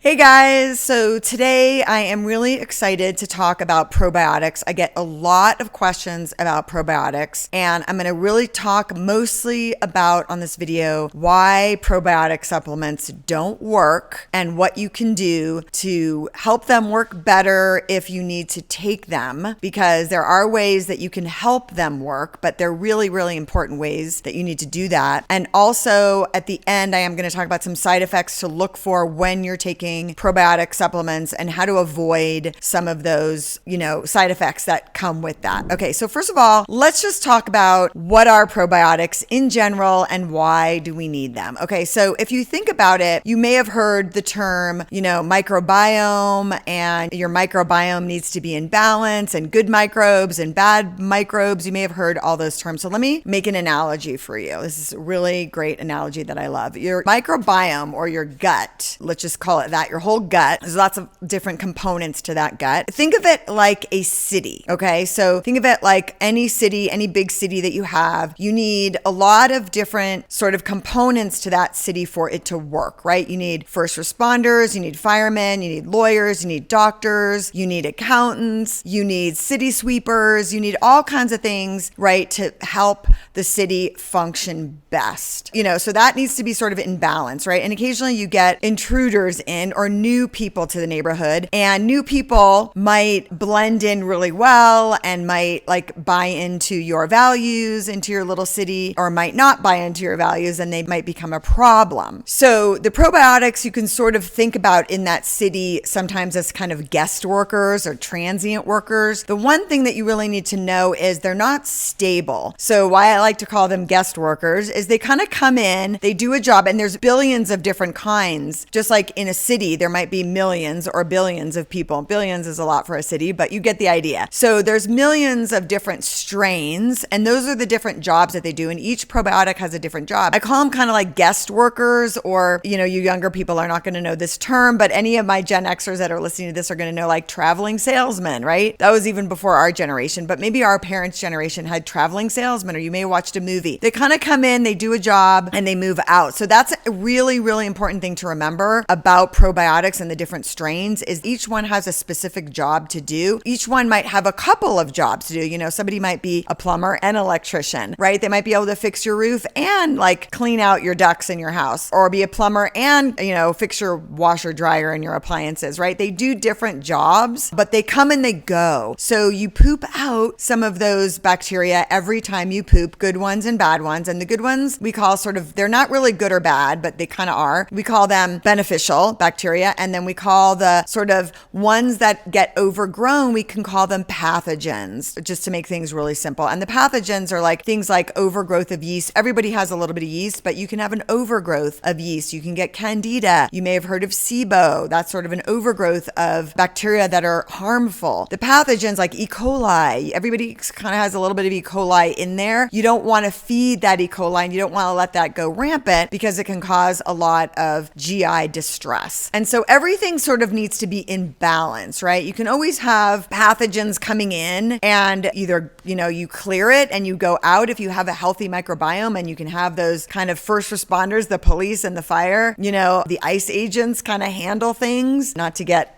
Hey guys, so today I am really excited to talk about probiotics. I get a lot of questions about probiotics, and I'm going to really talk mostly about on this video why probiotic supplements don't work and what you can do to help them work better if you need to take them, because there are ways that you can help them work, but they're really, really important ways that you need to do that. And also at the end, I am going to talk about some side effects to look for when you're taking probiotic supplements and how to avoid some of those, side effects that come with that. Okay, so first of all, let's just talk about what are probiotics in general and why do we need them. Okay, so if you think about it, you may have heard the term, microbiome, and your microbiome needs to be in balance, and good microbes and bad microbes. You may have heard all those terms. So let me make an analogy for you. This is a really great analogy that I love. Your microbiome, or your gut, let's just call it that, your whole gut. There's lots of different components to that gut. Think of it like a city, okay? So think of it like any city, any big city that you have. You need a lot of different sort of components to that city for it to work, right? You need first responders, you need firemen, you need lawyers, you need doctors, you need accountants, you need city sweepers, you need all kinds of things, right, to help the city function best. So that needs to be sort of in balance, right? And occasionally you get intruders in or new people to the neighborhood, and new people might blend in really well and might buy into your values, into your little city, or might not buy into your values, and they might become a problem. So the probiotics you can sort of think about in that city sometimes as kind of guest workers or transient workers. The one thing that you really need to know is they're not stable. So why I like to call them guest workers is they kind of come in, they do a job, and there's billions of different kinds. Just like in a city, there might be millions or billions of people. Billions is a lot for a city, but you get the idea. So there's millions of different strains, and those are the different jobs that they do, and each probiotic has a different job. I call them kind of like guest workers, or, you younger people are not going to know this term, but any of my Gen Xers that are listening to this are going to know, like traveling salesmen, right? That was even before our generation, but maybe our parents' generation had traveling salesmen, or you may have watched a movie. They kind of come in, they do a job, and they move out. So that's a really, really important thing to remember about probiotics and the different strains is each one has a specific job to do. Each one might have a couple of jobs to do. Somebody might be a plumber and electrician, right? They might be able to fix your roof and clean out your ducts in your house, or be a plumber and, fix your washer dryer and your appliances, right? They do different jobs, but they come and they go. So you poop out some of those bacteria every time you poop, good ones and bad ones. And the good ones we call they're not really good or bad, but they kind of are. We call them beneficial bacteria. And then we call the sort of ones that get overgrown, we can call them pathogens, just to make things really simple. And the pathogens are things like overgrowth of yeast. Everybody has a little bit of yeast, but you can have an overgrowth of yeast. You can get candida. You may have heard of SIBO. That's sort of an overgrowth of bacteria that are harmful. The pathogens like E. coli, everybody kind of has a little bit of E. coli in there. You don't want to feed that E. coli, and you don't want to let that go rampant because it can cause a lot of GI distress. And so everything sort of needs to be in balance, right? You can always have pathogens coming in, and either, you clear it and you go out if you have a healthy microbiome, and you can have those kind of first responders, the police and the fire, the ICE agents kind of handle things, not to get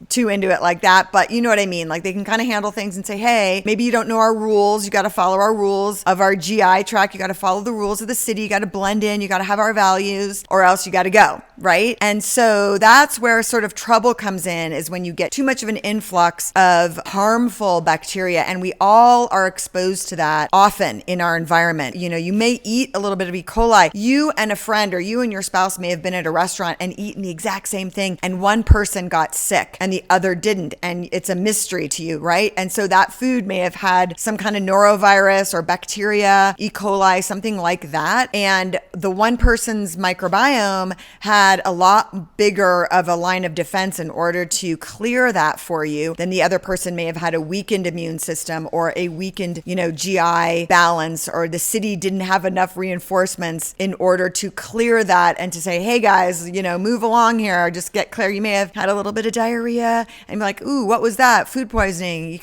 too into it like that, but you know what I mean? They can kind of handle things and say, hey, maybe you don't know our rules. You got to follow our rules of our GI tract. You got to follow the rules of the city. You got to blend in. You got to have our values, or else you got to go, right? And so that's where sort of trouble comes in, is when you get too much of an influx of harmful bacteria. And we all are exposed to that often in our environment. You may eat a little bit of E. coli. You and a friend, or you and your spouse may have been at a restaurant and eaten the exact same thing, and one person got sick and the other didn't, and it's a mystery to you, right? And so that food may have had some kind of norovirus or bacteria, E. coli, something like that, and the one person's microbiome had a lot bigger of a line of defense in order to clear that for you than the other person may have had a weakened immune system, or a weakened, GI balance, or the city didn't have enough reinforcements in order to clear that and to say, hey guys, move along here, just get clear. You may have had a little bit bit of diarrhea and be like, ooh, what was that? Food poisoning.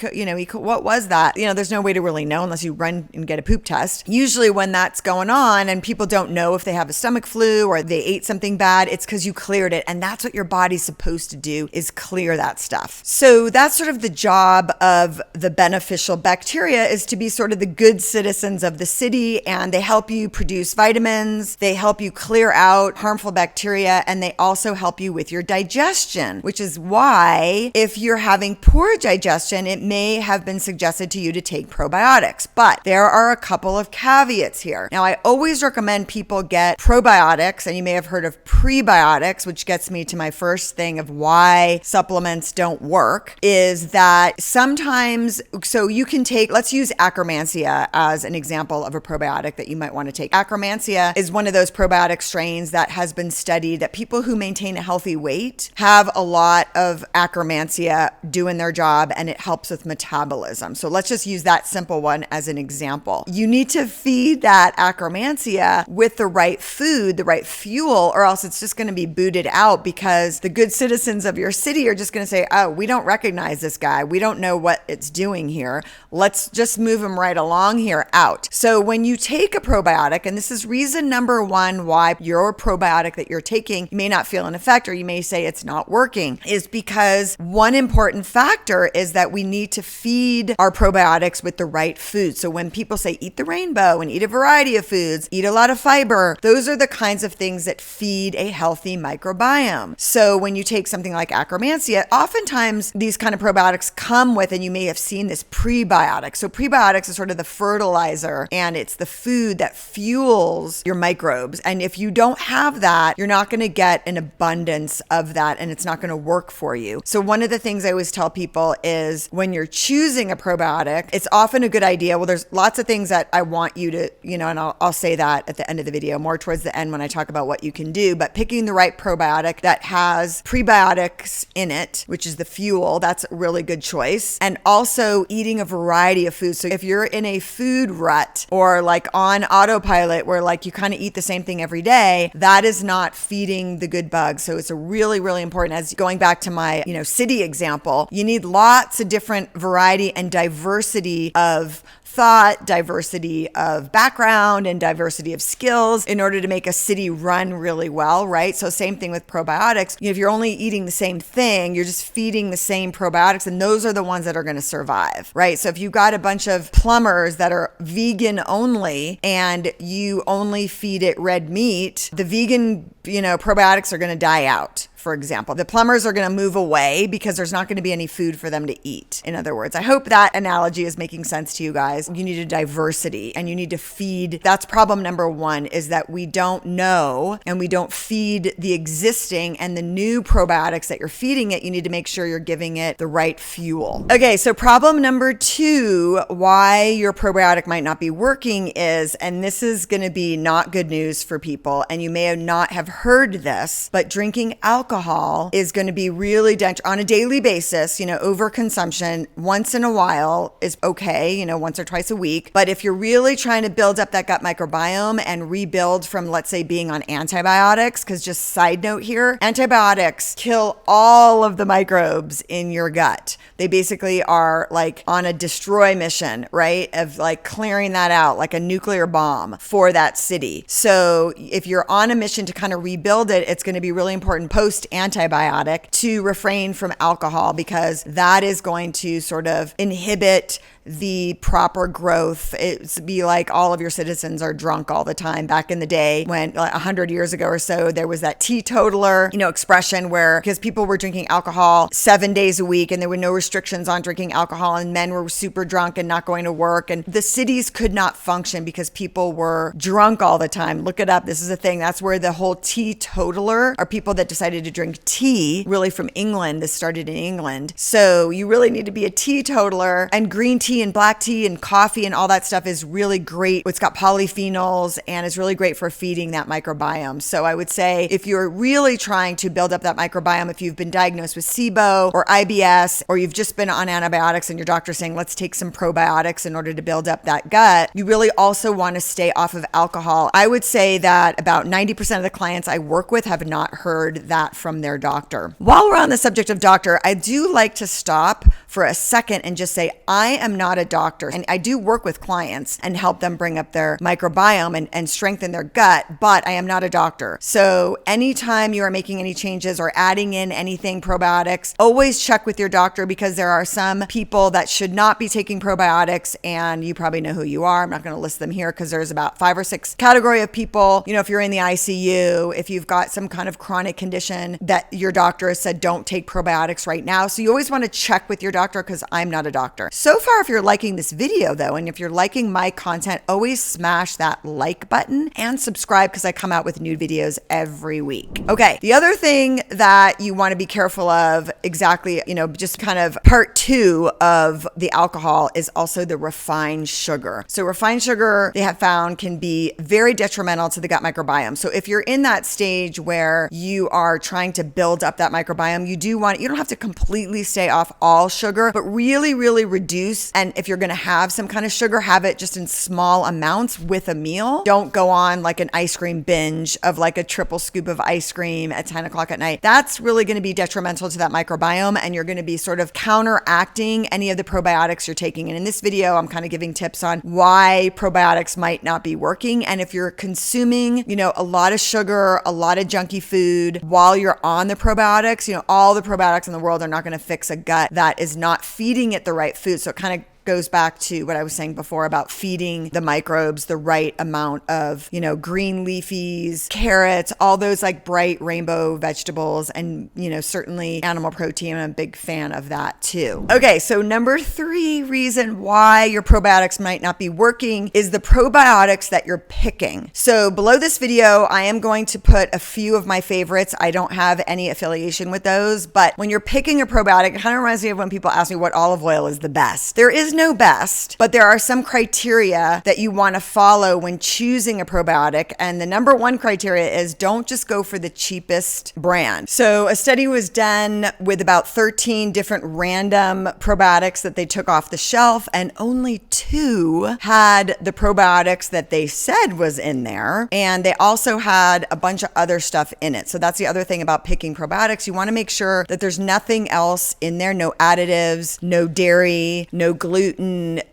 What was that? There's no way to really know unless you run and get a poop test. Usually when that's going on and people don't know if they have a stomach flu or they ate something bad, it's because you cleared it. And that's what your body's supposed to do, is clear that stuff. So that's sort of the job of the beneficial bacteria, is to be sort of the good citizens of the city, and they help you produce vitamins, they help you clear out harmful bacteria, and they also help you with your digestion, which is why if you're having poor digestion, it may have been suggested to you to take probiotics. But there are a couple of caveats here. Now, I always recommend people get probiotics, and you may have heard of prebiotics, which gets me to my first thing of why supplements don't work, is that sometimes, so you can take, let's use Akkermansia as an example of a probiotic that you might want to take. Akkermansia is one of those probiotic strains that has been studied that people who maintain a healthy weight have a lot of Akkermansia doing their job, and it helps with metabolism. So let's just use that simple one as an example. You need to feed that Akkermansia with the right food, the right fuel, or else it's just going to be booted out, because the good citizens of your city are just going to say, oh, we don't recognize this guy. We don't know what it's doing here. Let's just move him right along here out. So when you take a probiotic, and this is reason number one why your probiotic that you're taking, you may not feel an effect, or you may say it's not working, is because one important factor is that we need to feed our probiotics with the right food. So when people say eat the rainbow and eat a variety of foods, eat a lot of fiber, those are the kinds of things that feed a healthy microbiome. So when you take something like Akkermansia, oftentimes these kind of probiotics come with, and you may have seen this, prebiotics. So prebiotics is sort of the fertilizer, and it's the food that fuels your microbes. And if you don't have that, you're not going to get an abundance of that, and it's not going to work for you. So one of the things I always tell people is when you're choosing a probiotic, it's often a good idea. Well, there's lots of things that I want you to, and I'll say that at the end of the video, more towards the end when I talk about what you can do, but picking the right probiotic that has prebiotics in it, which is the fuel, that's a really good choice. And also eating a variety of foods. So if you're in a food rut or like on autopilot where like you kind of eat the same thing every day, that is not feeding the good bugs. So it's a really, really important, as going back to my, city example, you need lots of different variety and diversity of thought, diversity of background, and diversity of skills in order to make a city run really well, right? So same thing with probiotics. If you're only eating the same thing, you're just feeding the same probiotics, and those are the ones that are going to survive, right? So if you've got a bunch of plumbers that are vegan only and you only feed it red meat, the vegan, probiotics are going to die out. For example, the plumbers are going to move away because there's not going to be any food for them to eat. In other words, I hope that analogy is making sense to you guys. You need a diversity, and you need to feed. That's problem number one, is that we don't know and we don't feed the existing and the new probiotics that you're feeding it. You need to make sure you're giving it the right fuel. Okay, so problem number two, why your probiotic might not be working is, and this is going to be not good news for people, and you may not have heard this, but drinking alcohol is going to be really dangerous on a daily basis. Overconsumption once in a while is okay, once or twice a week. But if you're really trying to build up that gut microbiome and rebuild from, let's say, being on antibiotics, because just side note here, antibiotics kill all of the microbes in your gut. They basically are like on a destroy mission, right? Of like clearing that out like a nuclear bomb for that city. So if you're on a mission to kind of rebuild it, it's going to be really important post-antibiotic to refrain from alcohol, because that is going to sort of inhibit the proper growth. It's be like all of your citizens are drunk all the time. Back in the day when, like 100 years ago or so, there was that teetotaler, expression where, because people were drinking alcohol 7 days a week and there were no restrictions on drinking alcohol, and men were super drunk and not going to work, and the cities could not function because people were drunk all the time. Look it up. This is a thing. That's where the whole teetotaler are people that decided to drink tea, really from England. This started in England. So you really need to be a teetotaler, and green tea tea and black tea and coffee and all that stuff is really great. It's got polyphenols and is really great for feeding that microbiome. So I would say if you're really trying to build up that microbiome, if you've been diagnosed with SIBO or IBS, or you've just been on antibiotics and your doctor's saying, let's take some probiotics in order to build up that gut, you really also want to stay off of alcohol. I would say that about 90% of the clients I work with have not heard that from their doctor. While we're on the subject of doctor, I do like to stop for a second and just say, I am not a doctor. And I do work with clients and help them bring up their microbiome and strengthen their gut, but I am not a doctor. So anytime you are making any changes or adding in anything probiotics, always check with your doctor, because there are some people that should not be taking probiotics, and you probably know who you are. I'm not going to list them here because there's about 5 or 6 category of people. You know, if you're in the ICU, if you've got some kind of chronic condition that your doctor has said don't take probiotics right now. So you always want to check with your doctor, because I'm not a doctor. So far, if you're liking this video though, and if you're liking my content, always smash that like button and subscribe, because I come out with new videos every week. Okay, the other thing that you want to be careful of, exactly, you know, just kind of part 2 of the alcohol, is also the refined sugar. So refined sugar, they have found, can be very detrimental to the gut microbiome. So if you're in that stage where you are trying to build up that microbiome, you don't have to completely stay off all sugar, but really, really reduce. And if you're going to have some kind of sugar, have it just in small amounts with a meal. Don't go on like an ice cream binge of like a triple scoop of ice cream at 10 o'clock at night. That's really going to be detrimental to that microbiome, and you're going to be sort of counteracting any of the probiotics you're taking. And in this video, I'm kind of giving tips on why probiotics might not be working. And if you're consuming, you know, a lot of sugar, a lot of junky food while you're on the probiotics, you know, all the probiotics in the world are not going to fix a gut that is not feeding it the right food. So it kind of goes back to what I was saying before about feeding the microbes the right amount of, you know, green leafies, carrots, all those like bright rainbow vegetables, and, you know, certainly animal protein. I'm a big fan of that too. Okay, so number 3 reason why your probiotics might not be working is the probiotics that you're picking. So below this video, I am going to put a few of my favorites. I don't have any affiliation with those, but when you're picking a probiotic, it kind of reminds me of when people ask me what olive oil is the best. There is no best, but there are some criteria that you want to follow when choosing a probiotic. And the number 1 criteria is don't just go for the cheapest brand. So a study was done with about 13 different random probiotics that they took off the shelf, and only 2 had the probiotics that they said was in there. And they also had a bunch of other stuff in it. So that's the other thing about picking probiotics. You want to make sure that there's nothing else in there, no additives, no dairy, no gluten,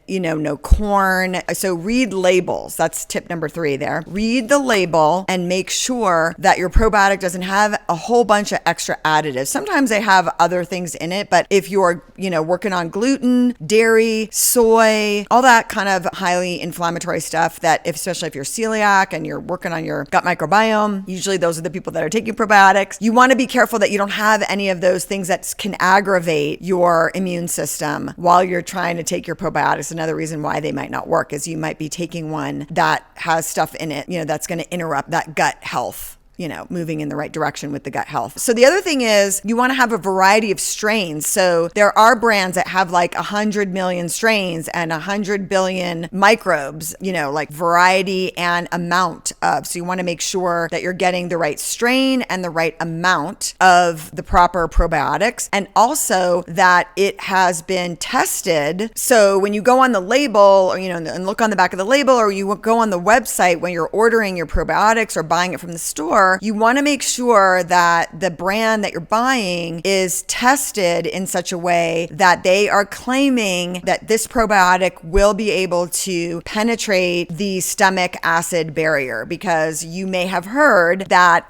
you know, no corn. So read labels. That's tip number 3 there. Read the label and make sure that your probiotic doesn't have a whole bunch of extra additives. Sometimes they have other things in it, but if you're, you know, working on gluten, dairy, soy, all that kind of highly inflammatory stuff that, especially if you're celiac and you're working on your gut microbiome, usually those are the people that are taking probiotics. You want to be careful that you don't have any of those things that can aggravate your immune system while you're trying to take your probiotics. Another reason why they might not work is you might be taking one that has stuff in it, you know, that's going to interrupt that gut health, you know, moving in the right direction with the gut health. So the other thing is you want to have a variety of strains. So there are brands that have like 100 million strains and 100 billion microbes, you know, like variety and amount of. So you want to make sure that you're getting the right strain and the right amount of the proper probiotics, and also that it has been tested. So when you go on the label, or, you know, and look on the back of the label, or you go on the website when you're ordering your probiotics or buying it from the store, you want to make sure that the brand that you're buying is tested in such a way that they are claiming that this probiotic will be able to penetrate the stomach acid barrier, because you may have heard that,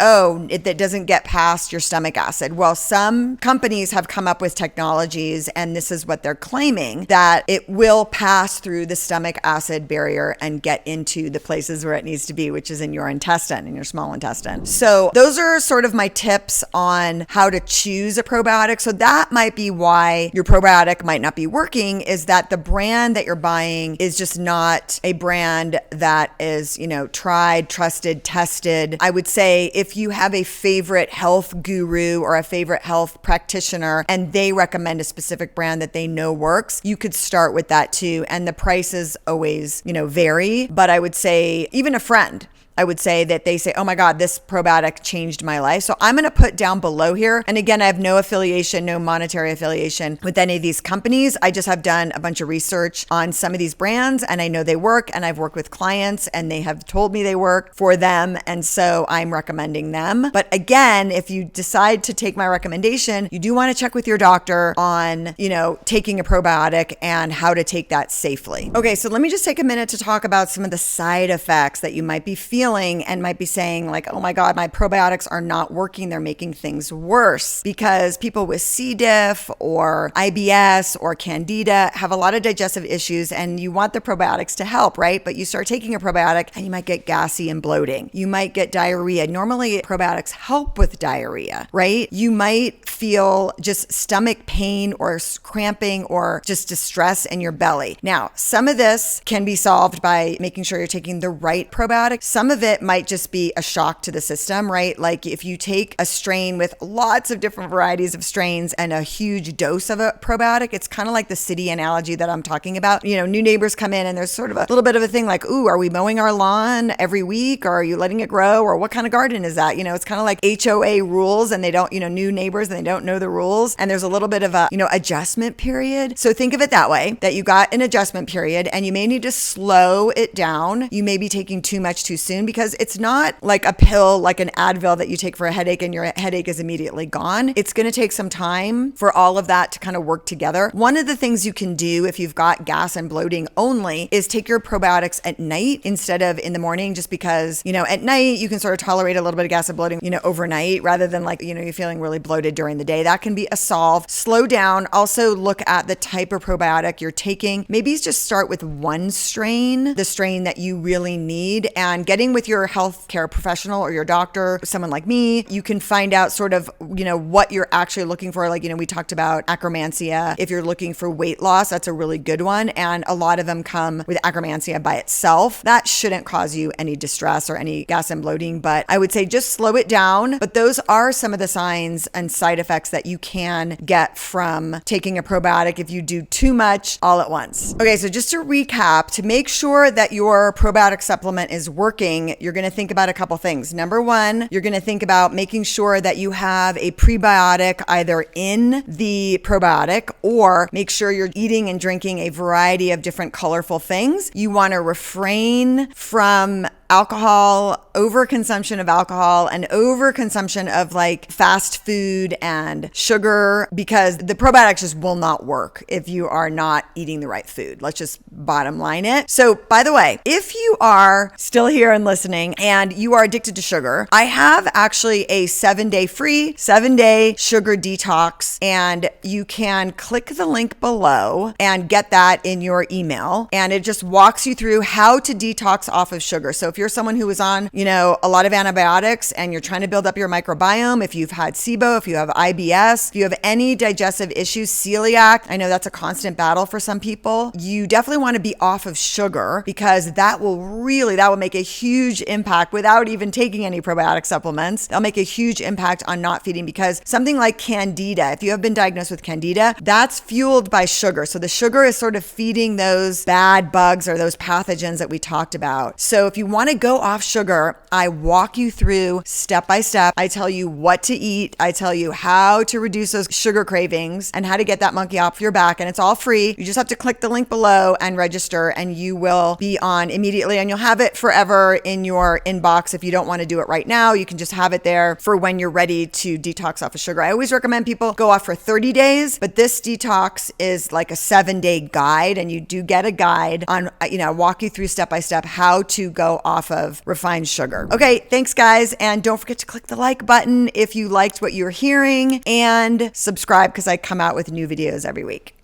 it doesn't get past your stomach acid. Well, some companies have come up with technologies, and this is what they're claiming, that it will pass through the stomach acid barrier and get into the places where it needs to be, which is in your intestine, in your small intestine. So those are sort of my tips on how to choose a probiotic. So that might be why your probiotic might not be working, is that the brand that you're buying is just not a brand that is, tried, trusted, tested. I would say if you have a favorite health guru or a favorite health practitioner and they recommend a specific brand that they know works, you could start with that too. And the prices always, vary. But I would say even a friend, I would say that they say, oh my God, this probiotic changed my life. So I'm going to put down below here. And again, I have no affiliation, no monetary affiliation with any of these companies. I just have done a bunch of research on some of these brands and I know they work, and I've worked with clients and they have told me they work for them. And so I'm recommending them. But again, if you decide to take my recommendation, you do want to check with your doctor on, taking a probiotic and how to take that safely. Okay, so let me just take a minute to talk about some of the side effects that you might be feeling and might be saying like, oh my God, my probiotics are not working. They're making things worse, because people with C. diff or IBS or Candida have a lot of digestive issues and you want the probiotics to help, right? But you start taking a probiotic and you might get gassy and bloating. You might get diarrhea. Normally probiotics help with diarrhea, right? You might feel just stomach pain or cramping or just distress in your belly. Now, some of this can be solved by making sure you're taking the right probiotic. Some of it might just be a shock to the system, right? Like if you take a strain with lots of different varieties of strains and a huge dose of a probiotic, it's kind of like the city analogy that I'm talking about. New neighbors come in and there's sort of a little bit of a thing like, ooh, are we mowing our lawn every week? Or are you letting it grow? Or what kind of garden is that? It's kind of like HOA rules, and they don't, new neighbors, and they don't know the rules. And there's a little bit of a, adjustment period. So think of it that way, that you got an adjustment period and you may need to slow it down. You may be taking too much too soon, because it's not like a pill, like an Advil that you take for a headache and your headache is immediately gone. It's going to take some time for all of that to kind of work together. One of the things you can do if you've got gas and bloating only is take your probiotics at night instead of in the morning, just because, at night you can sort of tolerate a little bit of gas and bloating, overnight, rather than like, you're feeling really bloated during the day. That can be a solve. Slow down. Also look at the type of probiotic you're taking. Maybe just start with one strain, the strain that you really need, and getting with your healthcare professional or your doctor, someone like me, you can find out sort of, what you're actually looking for. Like, we talked about Akkermansia. If you're looking for weight loss, that's a really good one. And a lot of them come with Akkermansia by itself. That shouldn't cause you any distress or any gas and bloating, but I would say just slow it down. But those are some of the signs and side effects that you can get from taking a probiotic if you do too much all at once. Okay, so just to recap, to make sure that your probiotic supplement is working, you're going to think about a couple things. Number one, you're going to think about making sure that you have a prebiotic either in the probiotic, or make sure you're eating and drinking a variety of different colorful things. You want to refrain from alcohol, overconsumption of alcohol, and overconsumption of like fast food and sugar, because the probiotics just will not work if you are not eating the right food. Let's just bottom line it. So by the way, if you are still here and listening and you are addicted to sugar, I have actually a 7-day free 7-day sugar detox, and you can click the link below and get that in your email. And it just walks you through how to detox off of sugar. So if you're someone who is on, a lot of antibiotics and you're trying to build up your microbiome, if you've had SIBO, if you have IBS, if you have any digestive issues, celiac, I know that's a constant battle for some people, you definitely want to be off of sugar, because that will make a huge impact without even taking any probiotic supplements. That'll make a huge impact on not feeding, because something like Candida, if you have been diagnosed with Candida, that's fueled by sugar. So the sugar is sort of feeding those bad bugs or those pathogens that we talked about. So if you want to go off sugar, I walk you through step by step. I tell you what to eat. I tell you how to reduce those sugar cravings and how to get that monkey off your back. And it's all free. You just have to click the link below and register, and you will be on immediately, and you'll have it forever in your inbox. If you don't want to do it right now, you can just have it there for when you're ready to detox off of sugar. I always recommend people go off for 30 days, but this detox is like a 7-day guide, and you do get a guide on, walk you through step by step how to go off of refined sugar. Okay, thanks guys. And don't forget to click the like button if you liked what you're hearing, and subscribe, because I come out with new videos every week.